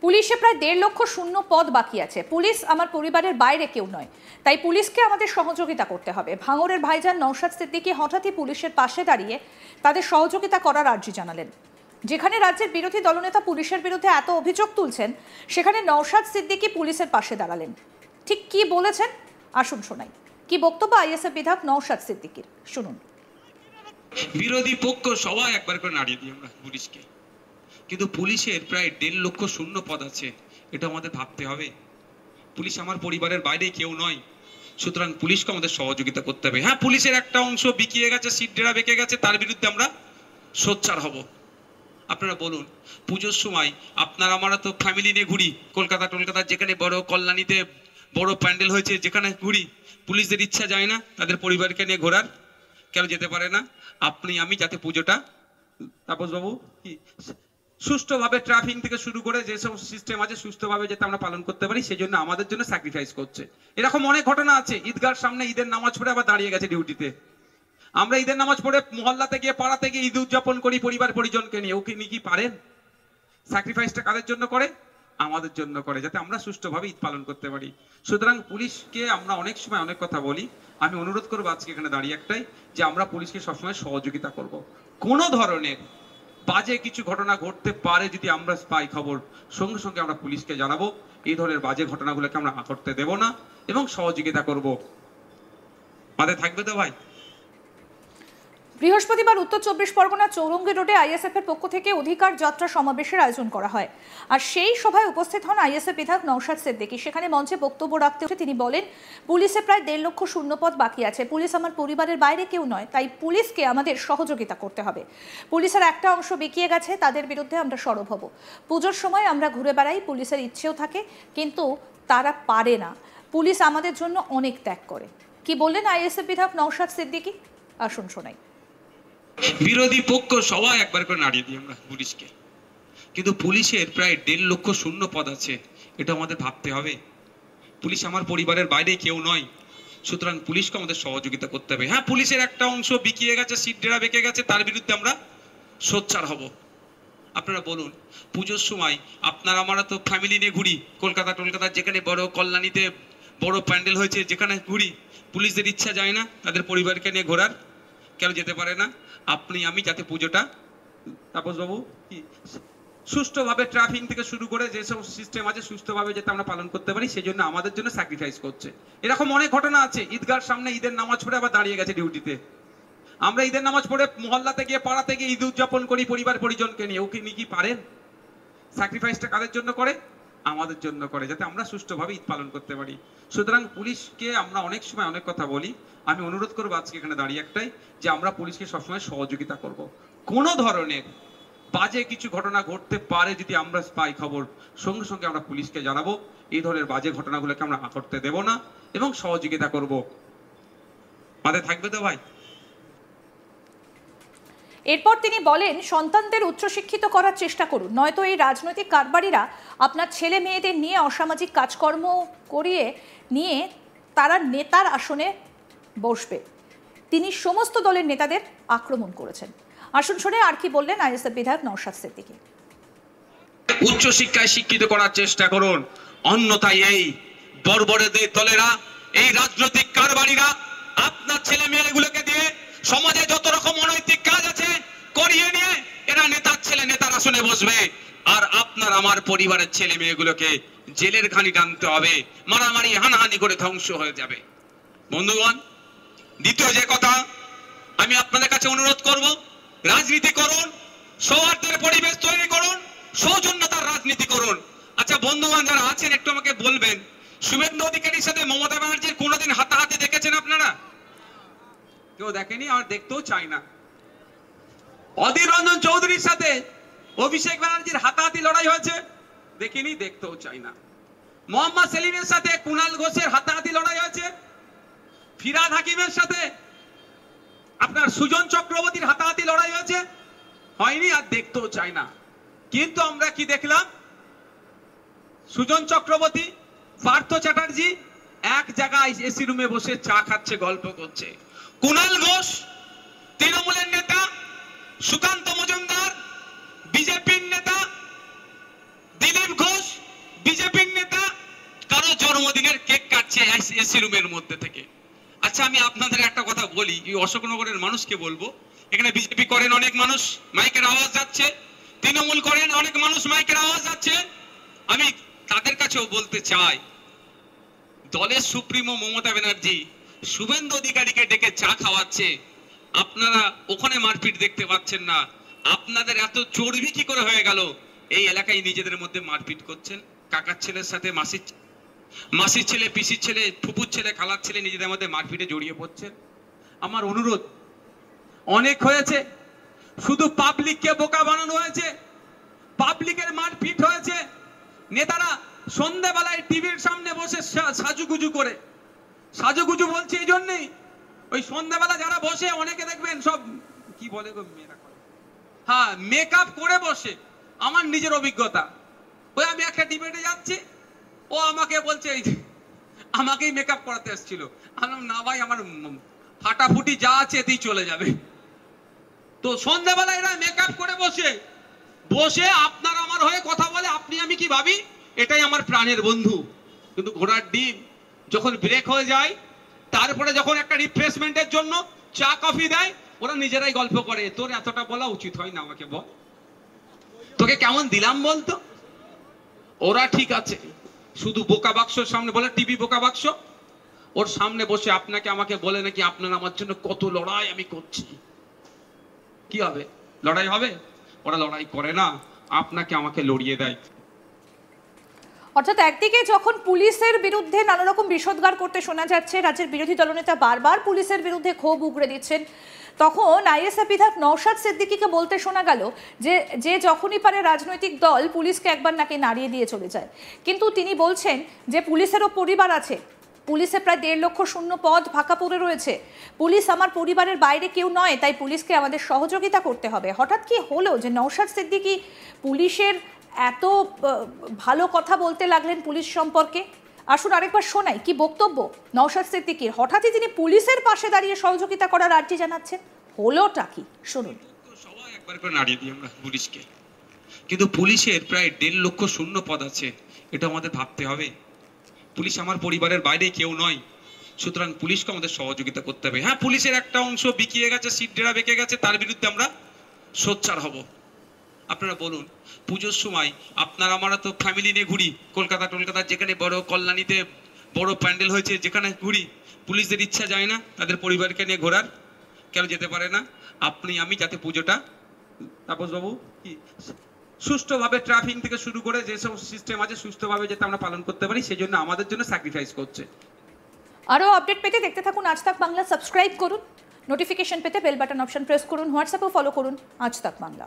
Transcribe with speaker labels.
Speaker 1: পুলিশে প্রায় 1.5 লক্ষ শূন্য পদ বাকি আছে। পুলিশ আমার পরিবারের বাইরে কেউ নয়, তাই পুলিশকে আমাদের সহযোগিতা করতে হবে। ভাঙড়ের ভাইজান নওশাদ সিদ্দিকী হঠাৎই পুলিশের পাশে দাঁড়িয়ে তাদের সহযোগিতা করার আর্জি জানালেন। যেখানে রাজ্যের বিরোধী দলনেতা পুলিশের বিরুদ্ধে এত অভিযোগ তুলছেন, সেখানে নওশাদ সিদ্দিকী পুলিশের পাশে দাঁড়ালেন। ঠিক কি বলেছেন আসুন শোনাই। কি বক্তব্য আইএসএফ বিধায়ক নওশাদ সিদ্দিকীর, শুনুন।
Speaker 2: বিরোধী পক্ষ সবাই একবার করে নাড়িয়ে দিই আমরা পুলিশকে, কিন্তু পুলিশের প্রায় 1.5 লক্ষ শূন্য পদ আছে, এটা আমাদের ভাবতে হবে। পুলিশ আমার পরিবারের বাইরে কেউ নয়, সুতরাং পুলিশকে আমাদের সহযোগিতা করতে হবে। হ্যাঁ, পুলিশের একটা অংশ বিকিয়ে গেছে, সিট ডেরা বেঁকে গেছে, তার বিরুদ্ধে আমরা সোচ্চার হব। আপনারা বলুন, পুজোর সময় আপনারা আমরা তো ফ্যামিলি নিয়ে ঘুরি, কলকাতা যেখানে বড় কল্যাণীতে বড় প্যান্ডেল হয়েছে, যেখানে ঘুরি, পুলিশদের ইচ্ছা যায় না তাদের পরিবারকে নিয়ে ঘোরার? কেন যেতে পারে না? আপনি আমি যাতে পুজোটা তাপসবাবু সুষ্ঠুভাবে ট্রাফিক থেকে শুরু করে যেসব সিস্টেম আছে সুষ্ঠুভাবে যাতে আমরা পালন করতে পারি, সেই জন্য আমাদের জন্য স্যাক্রিফাইস করছে। এরকম অনেক ঘটনা আছে। ঈদগাহর সামনে ঈদের নামাজ পড়ে আবার দাঁড়িয়ে গেছে ডিউটিতে। আমরা ঈদের নামাজ পড়ে মহল্লাতে গিয়ে পাড়াতে গিয়ে ঈদ উদযাপন করি পরিবার পরিজনকে নিয়ে। ওকে নিয়ে কি পারেন? স্যাক্রিফাইসটা কাদের জন্য করে? আমাদের জন্য করে, যাতে আমরা সুষ্ঠুভাবে ঈদ পালন করতে পারি। সুতরাং পুলিশকে আমরা অনেক সময় অনেক কথা বলি, আমি অনুরোধ করবো আজকে এখানে দাঁড়িয়ে একটাই, যে আমরা পুলিশকে সবসময় সহযোগিতা করব। কোনো ধরনের বাজে কিছু ঘটনা ঘটতে পারে যদি আমরা পাই খবর, সঙ্গে সঙ্গে আমরা পুলিশকে জানাবো। এই ধরনের বাজে ঘটনাগুলোকে আমরা ঘটতে দেব না এবং সহযোগিতা করব। মাথায় থাকবে তো ভাই?
Speaker 1: বৃহস্পতিবার উত্তর 24 পরগনা চৌরঙ্গী রোডে আইএসএফ এর পক্ষ থেকে অধিকার যাত্রা সমাবেশের আয়োজন করা হয়। আর সেই সভায় উপস্থিত হন আইএসএফ বিধায়ক নওশাদ সিদ্দিকী। সেখানে মঞ্চে বক্তব্য রাখতে উঠে তিনি বলেন, পুলিশে প্রায় 1.5 লক্ষ শূন্য পদ বাকি আছে। পুলিশ আমার পরিবারের বাইরে কেউ নয়, তাই পুলিশকে আমাদের সহযোগিতা করতে হবে। পুলিশের একটা অংশ বিকিয়ে গেছে, তাদের বিরুদ্ধে আমরা সরব হব। পুজোর সময় আমরা ঘুরে বেড়াই, পুলিশের ইচ্ছেও থাকে, কিন্তু তারা পারে না। পুলিশ আমাদের জন্য অনেক ত্যাগ করে। কি বললেন আইএসএফ বিধায়ক নওশাদ সিদ্দিকী, আসুন শোনাই।
Speaker 2: বিরোধী পক্ষ সবাই একবার করে নাড়িয়ে দিই আমরা পুলিশকে, কিন্তু পুলিশের প্রায় 1.5 লক্ষ শূন্য পদ আছে, এটা আমাদের ভাবতে হবে। পুলিশ আমার পরিবারের বাইরে কেউ নয়, সুতরাং পুলিশকে আমাদের সহযোগিতা করতে হবে। হ্যাঁ, পুলিশের একটা অংশ বিকিয়ে গেছে, সিট ডেরা বেঁকে গেছে, তার বিরুদ্ধে আমরা সোচ্চার হব। আপনারা বলুন, পুজোর সময় আপনারা আমরা তো ফ্যামিলি নিয়ে ঘুরি, কলকাতা যেখানে বড় কল্যাণীতে বড় প্যান্ডেল হয়েছে, যেখানে ঘুরি, পুলিশদের ইচ্ছা যায় না তাদের পরিবারকে নিয়ে ঘোরার? কেন যেতে পারে না? আপনি আমি যাতে পুজোটা তাপসবাবু সুষ্ঠুভাবে ট্রাফিক থেকে শুরু করে যেসব সিস্টেম আছে সুষ্ঠুভাবে যাতে আমরা পালন করতে পারি, সেই জন্য আমাদের জন্য স্যাক্রিফাইস করছে। এরকম অনেক ঘটনা আছে। ঈদগাহর সামনে ঈদের নামাজ পড়ে আবার দাঁড়িয়ে গেছে ডিউটিতে। আমরা ঈদের নামাজ পড়ে মহল্লাতে গিয়ে পাড়াতে গিয়ে ঈদ উদযাপন করি পরিবার পরিজনকে নিয়ে। ওকে নিয়ে কি পারেন? স্যাক্রিফাইসটা কাদের জন্য করে? আমাদের জন্য করে, যাতে আমরা সুষ্ঠুভাবে ঈদ পালন করতে পারি। সুতরাং পুলিশকে আমরা অনেক সময় অনেক কথা বলি, আমি অনুরোধ করবো আজকে এখানে দাঁড়িয়ে একটাই, যে আমরা পুলিশকে সবসময় সহযোগিতা করব। কোনো ধরনের বাজে কিছু ঘটনা ঘটতে পারে যদি আমরা পাই খবর, সঙ্গে সঙ্গে আমরা পুলিশকে জানাবো। এই ধরনের বাজে ঘটনাগুলোকে আমরা ঘটতে দেব না এবং সহযোগিতা করব। মাথায় থাকবে তো ভাই?
Speaker 1: এরপর তিনি বলেন, সন্তানদের উচ্চশিক্ষিত করার চেষ্টা করুন, নয়তো এই রাজনৈতিক কারবারিরা আপনার ছেলে মেয়েদের নিয়ে অসামাজিক কাজকর্ম করিয়ে নিয়ে তারা নেতার আসনে বসবে। তিনি সমস্ত দলের নেতাদের আক্রমণ করেছেন। আসুন শুনে আর কি বললেন আইএসএফ বিধায়ক নওশাদ সিদ্দিকী।
Speaker 2: উচ্চশিক্ষায় শিক্ষিত করার চেষ্টা করুন, অন্যথায় এই বর্বরদের দলেরা, এই রাজনৈতিক কারবারিরা আপনার ছেলে মেয়েগুলোকে দিয়ে সমাজে যত রকম অনৈতিক কাজ আছে করিয়ে নিয়ে এরা নেতার ছেলে নেতার আসনে বসবে। আর আপনার আমার পরিবারের ছেলে মেয়েগুলোকে জেলের ঘানি টানতে হবে, মারামারি হানাহানি করে ধ্বংস হয়ে যাবে। বন্ধুগণ, দ্বিতীয় যে কথা আমি আপনাদের কাছে অনুরোধ করব, রাজনীতি করুন, সৌহার্দ্যের পরিবেশ তৈরি করুন, সৌজন্যতার রাজনীতি করুন। আচ্ছা বন্ধুগণ যারা আছেন, একটু আমাকে বলবেন, শুভেন্দু অধিকারীর সাথে মমতা ব্যানার্জির কোনোদিন হাতাহাতি দেখেছেন আপনারা? কেউ দেখেনি, আর দেখতেও চাই না। অধীর রঞ্জন চৌধুরীর সাথে অভিষেক ব্যানার্জির হাতাহাতি লড়াই হয়েছে? দেখিনি, দেখতেও চাই না। মোহাম্মদ সেলিমের সাথে কুণাল ঘোষের হাতাহাতি লড়াই হয়েছে? ফিরহাদ হাকিমের সাথে আপনার সুজন চক্রবর্তীর হাতাহাতি লড়াই হয়েছে? হয়নি, আর দেখতেও চাই না। কিন্তু আমরা কি দেখলাম? সুজন চক্রবর্তী, পার্থ চ্যাটার্জি এক জায়গায় এসি রুমে বসে চা খাচ্ছে, গল্প করছে। কুণাল ঘোষ তৃণমূলের নেতা, সুকান্ত মজুমদার বিজেপির নেতা, দিলীপ ঘোষ বিজেপির নেতা কারো জন্মদিনের কেক কাটছে এসি রুমের মধ্যে থেকে। আচ্ছা, আমি আপনাদের একটা কথা বলি, এই অশোকনগরের মানুষকে বলবো, এখানে বিজেপি করেন অনেক মানুষ, মাইকের আওয়াজ যাচ্ছে, তৃণমূল করেন অনেক মানুষ, মাইকের আওয়াজ যাচ্ছে। আমি তাদের কাছেও বলতে চাই, দলের সুপ্রিমো মমতা ব্যানার্জি শুভেন্দু অধিকারীকে ডেকে চা খাওয়াচ্ছে, আপনারা ওখানে মারপিট দেখতে পাচ্ছেন না। আপনাদের এত চর্বি কি করে হয়ে গেল এই এলাকায় নিজেদের মধ্যে মারপিট করছেন? কাকার ছেলের সাথে মাসির ছেলে, পিসির ছেলে, ফুপুর ছেলে, খালার ছেলে নিজেদের মধ্যে মারপিটে জড়িয়ে পড়ছেন। আমার অনুরোধ, অনেক হয়েছে, শুধু পাবলিককে বোকা বানানো হয়েছে, পাবলিকের মারপিট হয়েছে। নেতারা সন্ধ্যাবেলায় টিভির সামনে বসে সাজুগুজু বলছে এই জন্যই, ওই সন্ধ্যাবেলা যারা বসে অনেকে দেখবেন সব কি বলে গো, হ্যাঁ, মেকআপ করে বসে। আমার নিজের অভিজ্ঞতা, ওই আমি একটা ডিবেটে যাচ্ছি, ও আমাকে বলছে আমাকেই মেকআপ করাতে এসেছিল। আমি না ভাই, আমার ফাটাফুটি যা আছে এতেই চলে যাবে। তো সন্ধ্যাবেলা এরা মেকআপ করে বসে আপনার আমার হয়ে কথা বলে, আপনি আমি কি ভাবি এটাই আমার প্রাণের বন্ধু। কিন্তু ঘোড়ার ডিম যখন ব্রেক হয়ে যায়, তারপরে যখন একটা রিফ্রেশমেন্টের জন্য চা কফি দেয়, ওরা নিজেরাই গল্প করে, তোর এতটা বলা উচিত হয় না, আমাকে বল, তোকে কেমন দিলাম বলতো। ওরা ঠিক আছে, শুধু বোকা বাক্সর সামনে বলে, টিভি বোকা বাক্স, ওর সামনে বসে আপনাকে আমাকে বলে নাকি আপনার আমার জন্য কত লড়াই আমি করছি। কি হবে? লড়াই হবে? ওরা লড়াই করে না, আপনাকে আমাকে লড়িয়ে দেয়।
Speaker 1: অর্থাৎ একদিকে যখন পুলিশের বিরুদ্ধে নানা রকম বিষোদ্গার করতে শোনা যাচ্ছে, রাজ্যের বিরোধী দলনেতা বারবার পুলিশের বিরুদ্ধে ক্ষোভ উগরে দিচ্ছেন, তখন আইএসএফ বিধায়ক নওশাদ সিদ্দিকীকে বলতে শোনা গেল যে যখনই পারে রাজনৈতিক দল পুলিশকে একবার নাকি নাড়িয়ে দিয়ে চলে যায়। কিন্তু তিনি বলছেন যে পুলিশেরও পরিবার আছে, পুলিশে প্রায় 1.5 লক্ষ শূন্য পদ ফাঁকা পড়ে রয়েছে, পুলিশ আমার পরিবারের বাইরে কেউ নয়, তাই পুলিশকে আমাদের সহযোগিতা করতে হবে। হঠাৎ কি হলো যে নওশাদ সিদ্দিকী পুলিশের এত ভালো কথা বলতে লাগলেন পুলিশ সম্পর্কে? আসুন আরেকবার শোনাই কি বক্তব্য নওশাদ সিদ্দিকীর। হঠাৎই তিনি পুলিশের পাশে দাঁড়িয়ে সহযোগিতা করার আর্জি জানাচ্ছেন, হলোটা কি শুনুন।
Speaker 2: সবাই একবার করে নাড়িয়ে দিই আমরা পুলিশকে, কিন্তু পুলিশের প্রায় 1.5 লক্ষ শূন্য পদ আছে, এটা আমাদের ভাবতে হবে। পুলিশ আমার পরিবারের বাইরে কেউ নয়, সুতরাং পুলিশকে আমাদের সহযোগিতা করতে হবে। হ্যাঁ, পুলিশের একটা অংশ বিকিয়ে গেছে, সিট ডেরা বেঁকে গেছে, তার বিরুদ্ধে আমরা সোচ্চার হব। আপনারা বলুন, পুজোর সময় আপনারা আমরা তো ফ্যামিলি নিয়ে ঘুরি, কলকাতা যেখানে বড় কল্যাণীতে বড় প্যান্ডেল হয়েছে, যেখানে ঘুরি, পুলিশদের ইচ্ছা যায় না তাদের পরিবারকে নিয়ে ঘোরার? কেন যেতে পারে না? আপনি আমি যাতে পুজোটা তাপসবাবু কি সুষ্ঠুভাবে ট্রাফিক থেকে শুরু করে যেসব সিস্টেম আছে সুষ্ঠুভাবে যাতে আমরা পালন করতে পারি, সেই জন্য আমাদের জন্য স্যাক্রিফাইস করছে।
Speaker 1: আরও আপডেট পেতে দেখতে থাকুন আজ তাক বাংলা, সাবস্ক্রাইব করুন, নোটিফিকেশন পেতে বেল বাটন অপশন প্রেস করুন, হোয়াটসঅ্যাপেও ফলো করুন আজ তাক বাংলা।